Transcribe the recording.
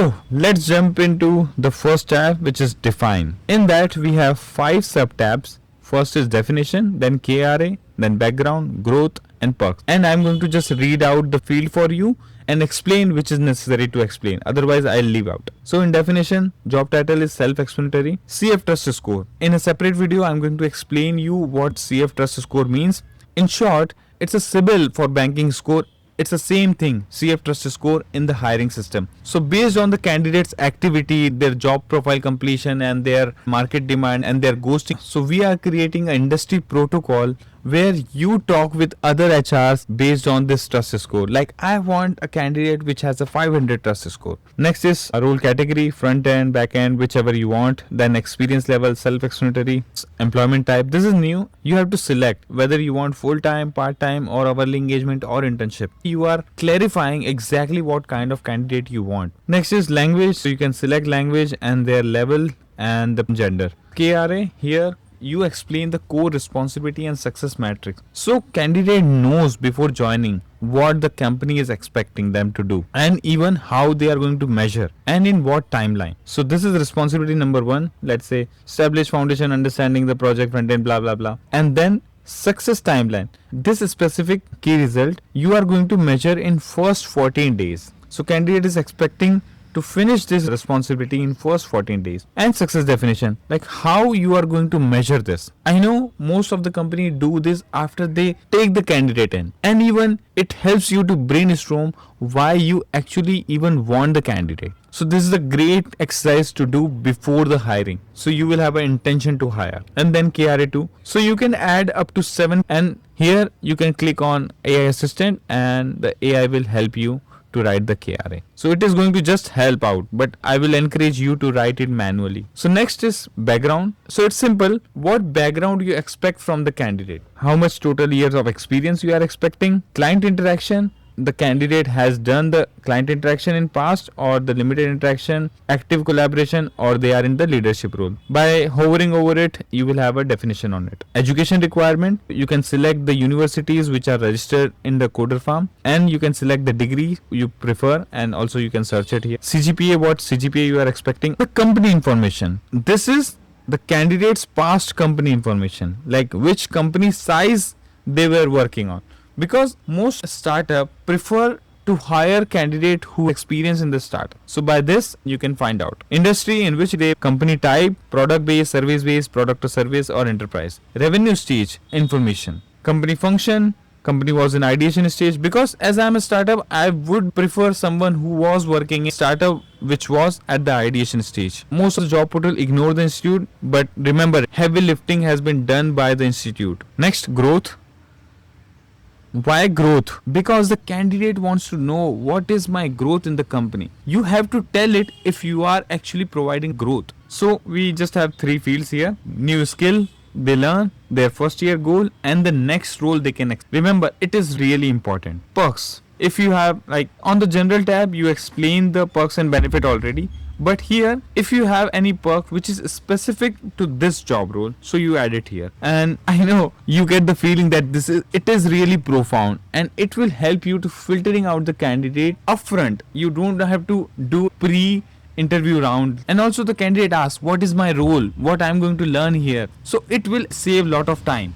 So let's jump into the first tab, which is define. In that we have 5 sub tabs. First is definition, then KRA, then background, growth and perks. And I'm going to just read out the field for you and explain which is necessary to explain. Otherwise I'll leave out. So in definition, job title is self-explanatory. CF trust score. In a separate video, I'm going to explain you what CF trust score means. In short, it's a CIBIL for banking score. It's the same thing, CF trust score in the hiring system. So based on the candidate's activity, their job profile completion and their market demand and their ghosting. So we are creating an industry protocol where you talk with other HRs based on this trust score. Like I want a candidate which has a 500 trust score. Next is a role category, front end, back end, whichever you want. Then experience level, self-explanatory, employment type. This is new. You have to select whether you want full-time, part-time or hourly engagement or internship. You are clarifying exactly what kind of candidate you want. Next is language. So you can select language and their level and the gender. KRA here. You explain the core responsibility and success matrix. So candidate knows before joining what the company is expecting them to do and even how they are going to measure and in what timeline. So this is responsibility number 1. Let's say establish foundation, understanding the project front end, blah blah blah. And then success timeline. This specific key result you are going to measure in first 14 days. So candidate is expecting to finish this responsibility in first 14 days. And success definition, like how you are going to measure this. I know most of the company do this after they take the candidate in, and even it helps you to brainstorm why you actually even want the candidate. So this is a great exercise to do before the hiring. So you will have an intention to hire. And then KRA2. So you can add up to 7, and here you can click on AI assistant and the AI will help you to write the KRA. So it is going to just help out, but I will encourage you to write it manually. So next is background. So it's simple. What background you expect from the candidate? How much total years of experience you are expecting? Client interaction. The candidate has done the client interaction in past or the limited interaction, active collaboration, or they are in the leadership role. By hovering over it, you will have a definition on it. Education requirement, you can select the universities which are registered in the Coderfarm, and you can select the degree you prefer, and also you can search it here. CGPA, what CGPA you are expecting. The company information, this is the candidate's past company information, like which company size they were working on. Because most startup prefer to hire candidate who experience in the startup. So by this you can find out industry in which they, company type, product based, service based, product or service or enterprise. Revenue stage information, company function, company was in ideation stage. Because as I am a startup, I would prefer someone who was working in startup which was at the ideation stage. Most of the job portal ignore the institute, but remember heavy lifting has been done by the institute. Next, growth. Why growth? Because the candidate wants to know what is my growth in the company. You have to tell it if you are actually providing growth. So we just have 3 fields here. New skill they learn, their first year goal, and the next role they can remember, it is really important. Perks. If you have, like on the general tab, you explain the perks and benefit already. But here, if you have any perk which is specific to this job role, so you add it here. And I know you get the feeling that it is really profound, and it will help you to filtering out the candidate upfront. You don't have to do pre-interview round. And also the candidate asks, what is my role? What I'm going to learn here? So it will save a lot of time.